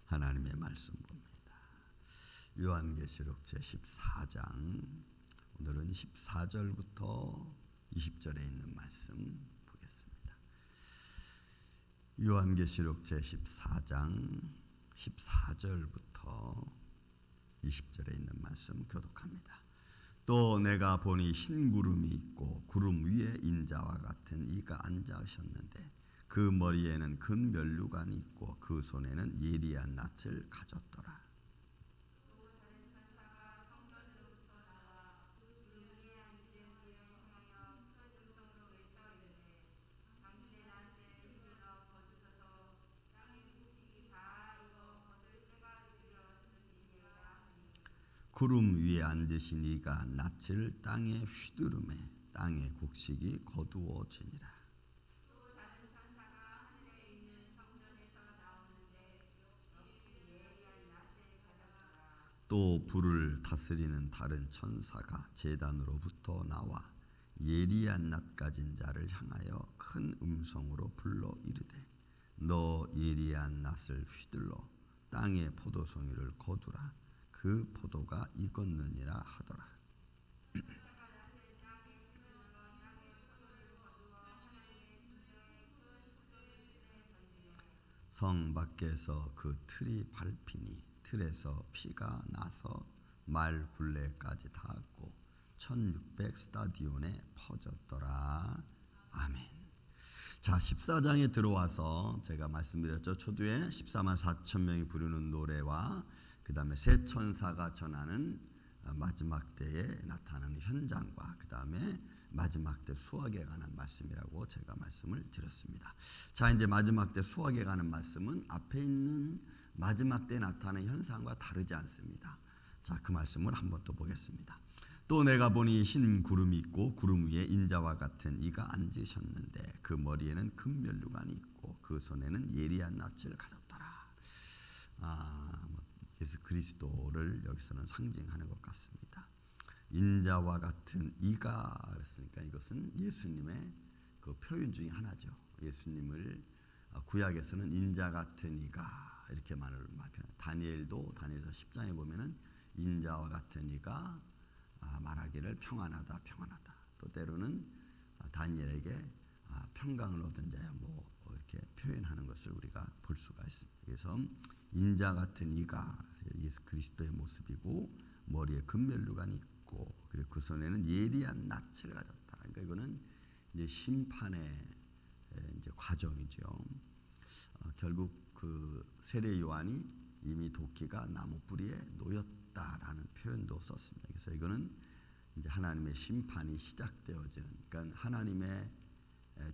하나님의 말씀 봅니다. 요한계시록 제14장, 오늘은 14절부터 20절에 있는 말씀 보겠습니다. 요한계시록 제14장 14절부터 20절에 있는 말씀 교독합니다. 또 내가 보니 흰 구름이 있고 구름 위에 인자와 같은 이가 앉으셨는데 그 머리에는 큰 면류관이 있고 그 손에는 예리한 낫을 가졌더라. 구름 위에 앉으신 이가 낫을 땅에 휘두르매 땅의 곡식이 거두어지니라. 또 불을 다스리는 다른 천사가 제단으로부터 나와 예리한 낫 가진 자를 향하여 큰 음성으로 불러 이르되 너 예리한 낫을 휘둘러 땅의 포도송이를 거두라. 그 포도가 익었느니라 하더라. 성 밖에서 그 틀이 밟히니 틀에서 피가 나서 말 굴레까지 닿았고 1600 스타디온에 퍼졌더라. 아멘. 자, 14장에 들어와서 제가 말씀드렸죠. 초두에 14만 4천 명이 부르는 노래와 그 다음에 세 천사가 전하는 마지막 때에 나타나는 현장과 그 다음에 마지막 때 수확에 관한 말씀이라고 제가 말씀을 드렸습니다. 자, 이제 마지막 때 수확에 관한 말씀은 앞에 있는 마지막 때 나타나는 현상과 다르지 않습니다. 자, 그 말씀을 한번 또 보겠습니다. 또 내가 보니 흰 구름이 있고 구름 위에 인자와 같은 이가 앉으셨는데 그 머리에는 큰 면류관이 있고 그 손에는 예리한 낫을 가졌더라. 예수 그리스도를 여기서는 상징하는 것 같습니다. 인자와 같은 이가 그랬으니까 이것은 예수님의 그 표현 중에 하나죠. 예수님을 구약에서는 인자 같은 이가 이렇게 말합니다. 다니엘서 10장에 보면은 인자와 같은 이가 말하기를 평안하다 평안하다. 또 때로는 다니엘에게 평강을 얻은 자야 뭐 이렇게 표현하는 것을 우리가 볼 수가 있습니다. 그래서 인자 같은 이가 예수 그리스도의 모습이고 머리에 금면류관이 있고 그리고 그 손에는 예리한 낫을 가졌다. 그러니까 이거는 이제 심판의 이제 과정이죠. 결국 그 세례 요한이 이미 도끼가 나무 뿌리에 놓였다라는 표현도 썼습니다. 그래서 이거는 이제 하나님의 심판이 시작되어지는, 그러니까 하나님의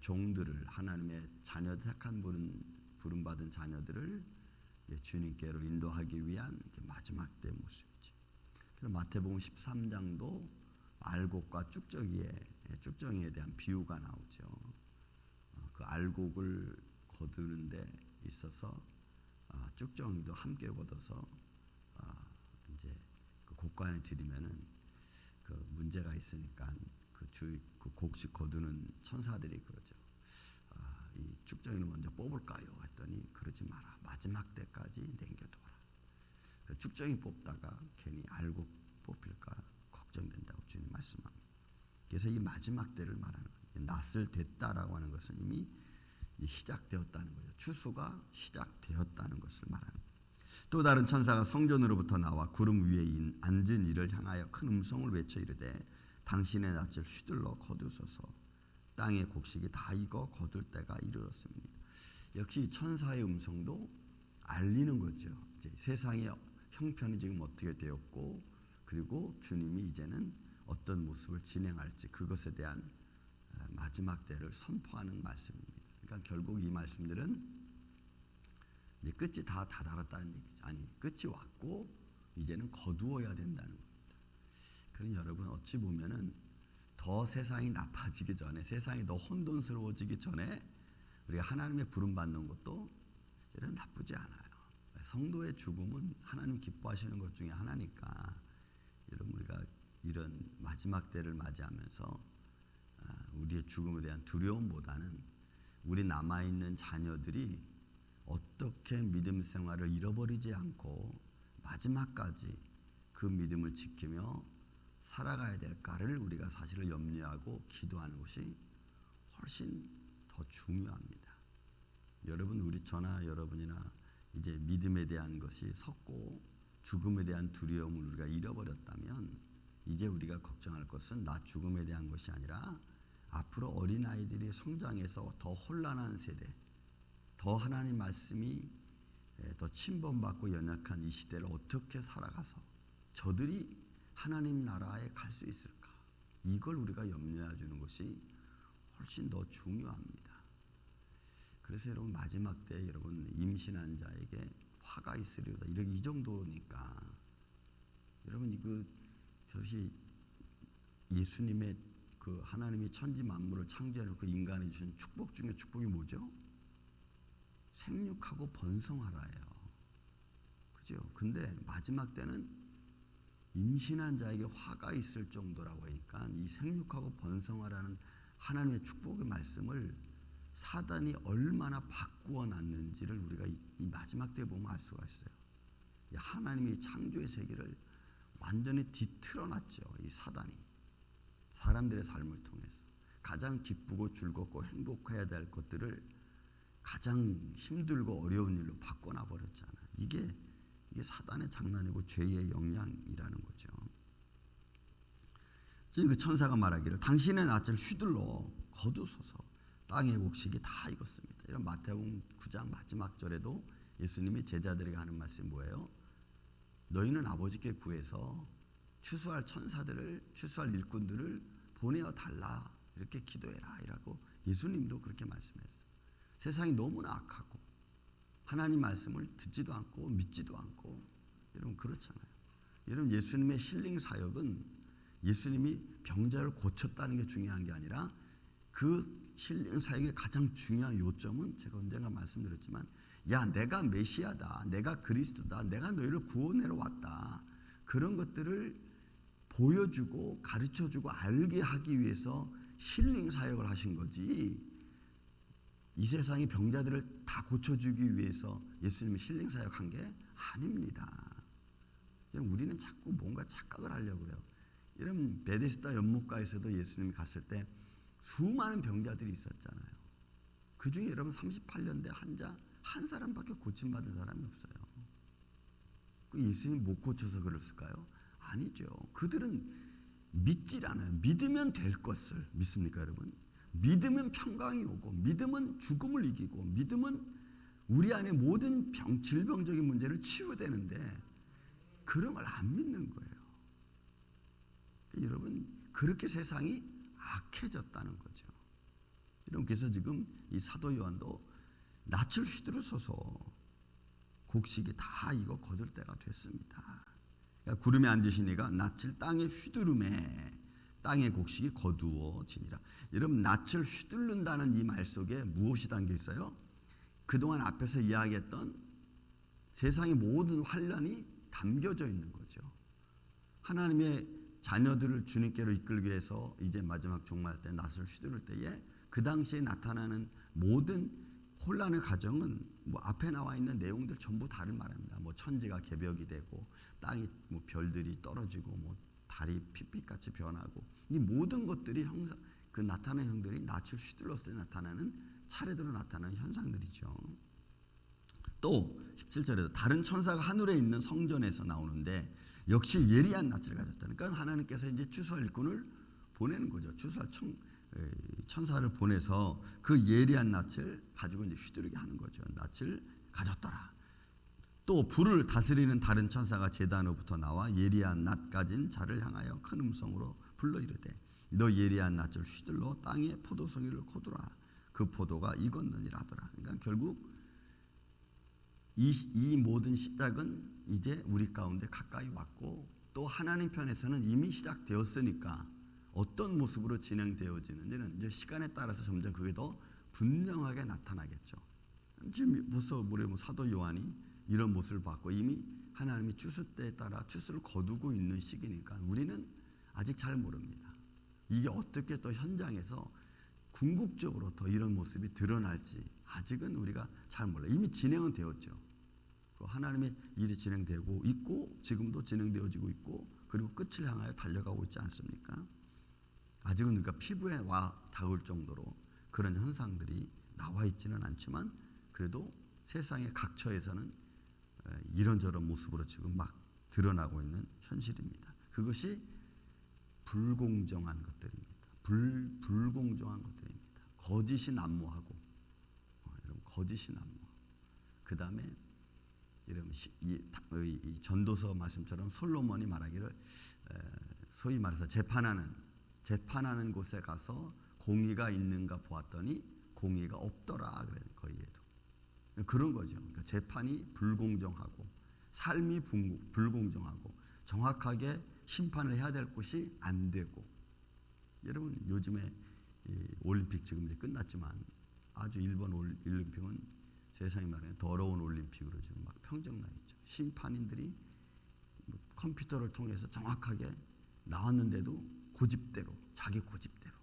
종들을, 하나님의 자녀 택한 부름받은 자녀들을 주님께로 인도하기 위한 마지막 때 모습이죠. 그래서 마태복음 13장도 알곡과 쭉정이에 대한 비유가 나오죠. 그 알곡을 거두는 데 있어서 쭉정이도 함께 걷어서 이제 그 곡간에 들이면은 그 문제가 있으니까 그 곡식 거두는 천사들이 그러죠. 이 쭉정이를 먼저 뽑을까요? 했더니 그러지 마라. 마지막 때까지 남겨둬라. 쭉정이 뽑다가 괜히 알곡 뽑힐까 걱정된다고 주님 말씀합니다. 그래서 이 마지막 때를 말하는 거예요. 낫을 됐다라고 하는 것은 이미 시작되었다는 거죠. 추수가 시작되었다는 것을 말하는 거예요. 또 다른 천사가 성전으로부터 나와 구름 위에 앉은 이를 향하여 큰 음성을 외쳐 이르되 당신의 낫을 휘둘러 거두소서. 땅의 곡식이 다 익어 거둘 때가 이르렀습니다. 역시 천사의 음성도 알리는 거죠. 이제 세상의 형편이 지금 어떻게 되었고 그리고 주님이 이제는 어떤 모습을 진행할지 그것에 대한 마지막 때를 선포하는 말씀입니다. 그러니까 결국 이 말씀들은 이제 끝이 다 다다랐다는 얘기죠. 아니, 끝이 왔고 이제는 거두어야 된다는 겁니다. 그러니 여러분 어찌 보면은 더 세상이 나빠지기 전에, 세상이 더 혼돈스러워지기 전에 우리가 하나님의 부름받는 것도 이런 나쁘지 않아요. 성도의 죽음은 하나님 기뻐하시는 것 중에 하나니까 여러분 우리가 이런 마지막 때를 맞이하면서 우리의 죽음에 대한 두려움보다는 우리 남아있는 자녀들이 어떻게 믿음 생활을 잃어버리지 않고 마지막까지 그 믿음을 지키며 살아가야 될까를 우리가 사실을 염려하고 기도하는 것이 훨씬 더 중요합니다. 여러분, 저나 여러분이나 이제 믿음에 대한 것이 섰고 죽음에 대한 두려움을 우리가 잃어버렸다면 이제 우리가 걱정할 것은 나 죽음에 대한 것이 아니라 앞으로 어린아이들이 성장해서 더 혼란한 세대, 더 하나님 말씀이 더 침범받고 연약한 이 시대를 어떻게 살아가서 저들이 하나님 나라에 갈 수 있을까? 이걸 우리가 염려해 주는 것이 훨씬 더 중요합니다. 그래서 여러분, 마지막 때 여러분 임신한 자에게 화가 있으리로다. 이 정도니까 여러분, 저것이 예수님의 그 하나님이 천지 만물을 창조해놓고 인간이 주신 축복 중에 축복이 뭐죠? 생육하고 번성하라예요. 그죠? 근데 마지막 때는 임신한 자에게 화가 있을 정도라고 하니까 이 생육하고 번성하라는 하나님의 축복의 말씀을 사단이 얼마나 바꾸어 놨는지를 우리가 이 마지막 때에 보면 알 수가 있어요. 하나님이 창조의 세계를 완전히 뒤틀어 놨죠. 이 사단이 사람들의 삶을 통해서 가장 기쁘고 즐겁고 행복해야 될 것들을 가장 힘들고 어려운 일로 바꿔놔 버렸잖아요. 이게 사단의 장난이고 죄의 영향이라는 거죠. 지금 그 천사가 말하기를 당신의 낯을 휘둘러 거두소서 땅의 곡식이 다 익었습니다. 이런 마태복음 9장 마지막 절에도 예수님이 제자들에게 하는 말씀이 뭐예요? 너희는 아버지께 구해서 추수할 천사들을, 추수할 일꾼들을 보내어 달라, 이렇게 기도해라 이라고 예수님도 그렇게 말씀했어요. 세상이 너무나 악하고 하나님 말씀을 듣지도 않고 믿지도 않고, 여러분 그렇잖아요. 여러분, 예수님의 힐링 사역은 예수님이 병자를 고쳤다는 게 중요한 게 아니라 그 힐링 사역의 가장 중요한 요점은 제가 언젠가 말씀드렸지만, 야, 내가 메시아다, 내가 그리스도다, 내가 너희를 구원하러 왔다, 그런 것들을 보여주고 가르쳐주고 알게 하기 위해서 힐링 사역을 하신 거지, 이 세상의 병자들을 다 고쳐주기 위해서 예수님이 힐링 사역한 게 아닙니다. 여러분, 우리는 자꾸 뭔가 착각을 하려고 그래요. 여러분, 베데스다 연못가에서도 예수님이 갔을 때 수많은 병자들이 있었잖아요. 그 중에 여러분 38년대 한 사람밖에 고침받은 사람이 없어요. 그 예수님 못 고쳐서 그랬을까요? 아니죠. 그들은 믿질 않아요. 믿으면 될 것을 믿습니까, 여러분? 믿으면 평강이 오고, 믿으면 죽음을 이기고, 믿으면 우리 안에 모든 질병적인 문제를 치유되는데, 그런 걸 안 믿는 거예요. 여러분, 그렇게 세상이 악해졌다는 거죠. 여러분, 그래서 지금 이 사도 요한도 낯을 휘두르소서 곡식이 다 익어 거둘 때가 됐습니다. 그러니까 구름에 앉으시니가 낯을 땅에 휘두르매 땅의 곡식이 거두어지니라. 여러분, 낯을 휘두른다는 이 말 속에 무엇이 담겨 있어요? 그동안 앞에서 이야기했던 세상의 모든 환란이 담겨져 있는 거죠. 하나님의 자녀들을 주님께로 이끌기 위해서 이제 마지막 종말 때 낯을 휘두를 때에 그 당시에 나타나는 모든 혼란의 과정은 뭐 앞에 나와 있는 내용들 전부 다른 말입니다. 뭐 천지가 개벽이 되고 땅이 뭐 별들이 떨어지고 뭐 달이 핏빛같이 변하고, 이 모든 것들이 그 나타나는 형들이 낯을 휘둘렀을 때 나타나는, 차례대로 나타나는 현상들이죠. 또 17절에도 다른 천사가 하늘에 있는 성전에서 나오는데 역시 예리한 낯을 가졌다. 그러니까 하나님께서 이제 추수할 일꾼을 보내는 거죠. 추수할 천사를 보내서 그 예리한 낯을 가지고 이제 휘두르게 하는 거죠. 낯을 가졌더라. 또 불을 다스리는 다른 천사가 제단으로부터 나와 예리한 낯 가진 자를 향하여 큰 음성으로 불러 이르되 너 예리한 낯을 휘둘러 땅에 포도송이를 거두라. 그 포도가 익었느니라 하더라. 그러니까 결국 이 모든 시작은 이제 우리 가운데 가까이 왔고, 또 하나님 편에서는 이미 시작되었으니까 어떤 모습으로 진행되어지는지는 이제 시간에 따라서 점점 그게 더 분명하게 나타나겠죠. 지금 벌써 우리 사도 요한이 이런 모습을 봤고, 이미 하나님이 추수 때에 따라 추수를 거두고 있는 시기니까 우리는 아직 잘 모릅니다. 이게 어떻게 또 현장에서 궁극적으로 더 이런 모습이 드러날지 아직은 우리가 잘 몰라요. 이미 진행은 되었죠. 하나님의 일이 진행되고 있고 지금도 진행되어지고 있고 그리고 끝을 향하여 달려가고 있지 않습니까? 아직은 우리가 피부에 와 닿을 정도로 그런 현상들이 나와 있지는 않지만 그래도 세상의 각처에서는 이런저런 모습으로 지금 막 드러나고 있는 현실입니다. 그것이 불공정한 것들입니다. 불공정한 것들입니다. 거짓이 난무하고 여러분 거짓이 난무하고 그 다음에 여러분 이 전도서 말씀처럼 솔로몬이 말하기를 소위 말해서 재판하는 곳에 가서 공의가 있는가 보았더니 공의가 없더라 그래요. 거기에도 그런 거죠. 그러니까 재판이 불공정하고 삶이 불공정하고 정확하게 심판을 해야 될 곳이 안 되고 여러분 요즘에 올림픽 지금 이제 끝났지만 아주 일본 올림픽은 세상에 말하는 더러운 올림픽으로 지금 막 평정나 있죠. 심판인들이 컴퓨터를 통해서 정확하게 나왔는데도 고집대로 자기 고집대로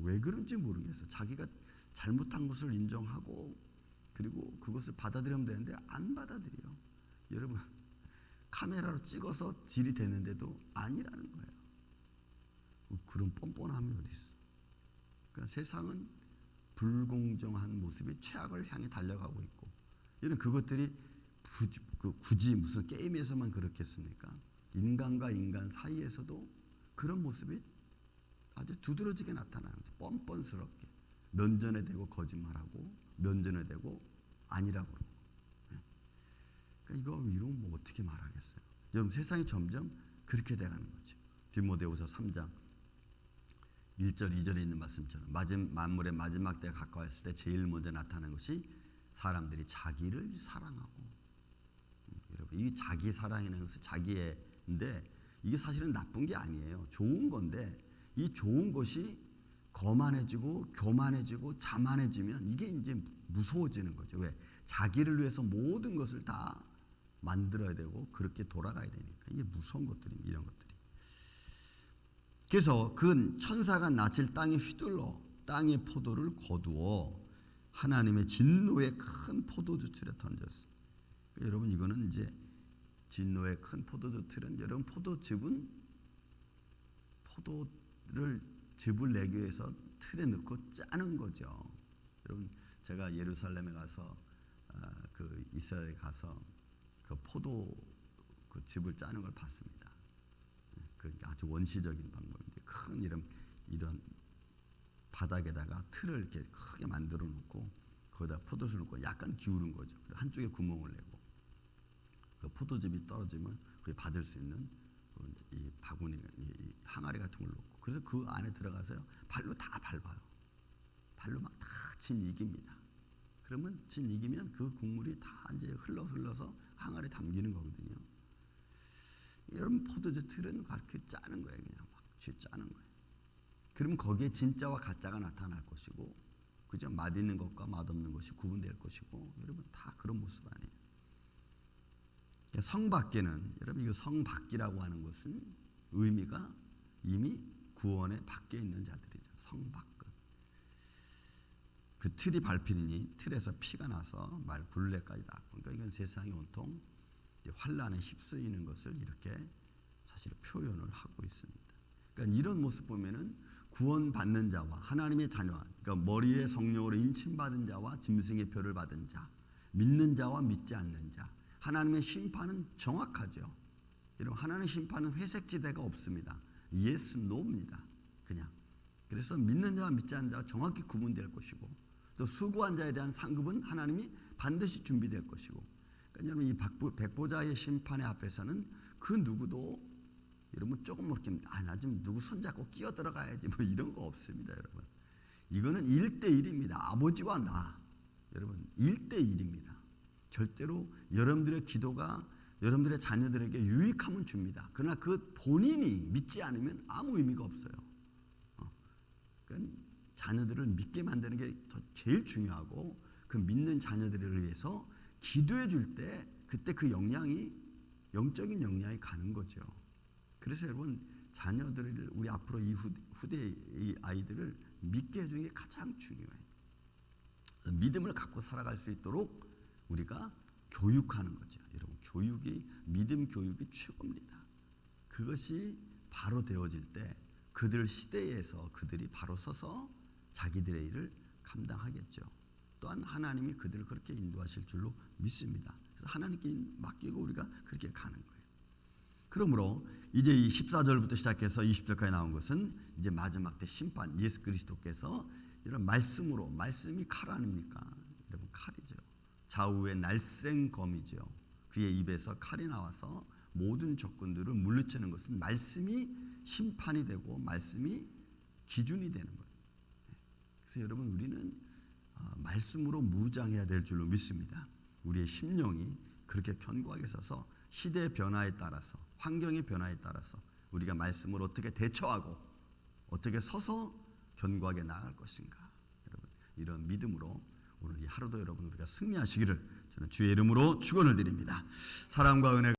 왜 그런지 모르겠어. 자기가 잘못한 것을 인정하고 그리고 그것을 받아들이면 되는데 안 받아들여요. 여러분 카메라로 찍어서 들이대는데도 아니라는 거예요. 그런 뻔뻔함이 어디 있어. 그러니까 세상은 불공정한 모습이 최악을 향해 달려가고 있고 이런 그것들이 굳이 무슨 게임에서만 그렇겠습니까? 인간과 인간 사이에서도 그런 모습이 아주 두드러지게 나타나는 거죠. 뻔뻔스럽게 면전에 대고 거짓말하고 면전에 대고 아니라고 그러고 그러니까 이런 뭐 어떻게 말하겠어요. 여러분 세상이 점점 그렇게 돼가는 거죠. 디모데후서 3장 1절 2절에 있는 말씀처럼 만물의 마지막 때가 가까웠을 때 제일 먼저 나타나는 것이 사람들이 자기를 사랑하고 여러분 이 자기 사랑이라는 것은 자기애인데 이게 사실은 나쁜 게 아니에요. 좋은 건데 이 좋은 것이 거만해지고 교만해지고 자만해지면 이게 이제 무서워지는 거죠. 왜? 자기를 위해서 모든 것을 다 만들어야 되고 그렇게 돌아가야 되니까 이게 무서운 것들입니다. 이런 것들이. 그래서 그 천사가 낯을 땅에 휘둘러 땅의 포도를 거두어 하나님의 진노의 큰 포도주 틀에 던졌어요. 그러니까 여러분 이거는 이제 진노의 큰 포도주 틀은 여러분 포도를 즙을 내기 위해서 틀에 넣고 짜는 거죠. 여러분 제가 예루살렘에 가서 그 이스라엘에 가서 그 포도 그 즙을 짜는 걸 봤습니다. 그 아주 원시적인 방법인데 큰 이런 바닥에다가 틀을 이렇게 크게 만들어 놓고 거기다 포도주를 넣고 약간 기울인 거죠. 한쪽에 구멍을 내고 그 포도즙이 떨어지면 그게 받을 수 있는 이 바구니, 이 항아리 같은 걸 놓고 그래서 그 안에 들어가서요 발로 다 밟아요. 발로 막 다 진 이깁니다. 그러면 진 이기면 그 국물이 다 이제 흘러서 항아리에 담기는 거거든요. 여러분 포도주 틀은 그렇게 짜는 거예요. 그냥 막 짜는 거예요. 그러면 거기에 진짜와 가짜가 나타날 것이고 그죠? 맛있는 것과 맛없는 것이 구분될 것이고 여러분 다 그런 모습 아니에요. 성밖에는 여러분 이거 성밖이라고 하는 것은 의미가 이미 구원의 밖에 있는 자들이죠. 성밖은 그 틀이 밟히니 틀에서 피가 나서 말 굴레까지 닿고 그러니까 이건 세상이 온통 환란에 휩쓰이는 것을 이렇게 사실 표현을 하고 있습니다. 그러니까 이런 모습 보면은 구원받는 자와 하나님의 자녀, 그러니까 머리에 성령으로 인침받은 자와 짐승의 표를 받은 자, 믿는 자와 믿지 않는 자, 하나님의 심판은 정확하죠. 여러분 하나님의 심판은 회색지대가 없습니다. yes, no입니다. 그냥. 그래서 믿는 자와 믿지 않는 자가 정확히 구분될 것이고 또 수고한 자에 대한 상급은 하나님이 반드시 준비될 것이고 그러니까 여러분 이 백보자의 심판의 앞에서는 그 누구도 여러분 조금 이렇게 나 좀 누구 손잡고 끼어 들어가야지 뭐 이런 거 없습니다. 여러분 이거는 1대1입니다. 아버지와 나 여러분 1대1입니다. 절대로 여러분들의 기도가 여러분들의 자녀들에게 유익함은 줍니다. 그러나 그 본인이 믿지 않으면 아무 의미가 없어요. 그러니까 자녀들을 믿게 만드는 게 제일 중요하고 그 믿는 자녀들을 위해서 기도해 줄 때 그때 그 영향이 영적인 영향이 가는 거죠. 그래서 여러분 자녀들을 우리 앞으로 이 후대의 아이들을 믿게 해주는 게 가장 중요해요. 믿음을 갖고 살아갈 수 있도록 우리가 교육하는 거죠. 여러분, 믿음 교육이 최고입니다. 그것이 바로 되어질 때 그들 시대에서 그들이 바로 서서 자기들의 일을 감당하겠죠. 또한 하나님이 그들을 그렇게 인도하실 줄로 믿습니다. 그래서 하나님께 맡기고 우리가 그렇게 가는 거예요. 그러므로 이제 이 14절부터 시작해서 20절까지 나온 것은 이제 마지막 때 심판, 예수 그리스도께서 이런 말씀으로, 말씀이 칼 아닙니까? 여러분, 칼이죠. 좌우의 날쌘검이죠. 그의 입에서 칼이 나와서 모든 적군들을 물리치는 것은 말씀이 심판이 되고 말씀이 기준이 되는 거예요. 그래서 여러분, 우리는 말씀으로 무장해야 될 줄로 믿습니다. 우리의 심령이 그렇게 견고하게 서서 시대의 변화에 따라서, 환경의 변화에 따라서 우리가 말씀을 어떻게 대처하고 어떻게 서서 견고하게 나아갈 것인가. 여러분, 이런 믿음으로 오늘 이 하루도 여러분 우리가 승리하시기를 저는 주의 이름으로 축원을 드립니다. 사랑과 은혜가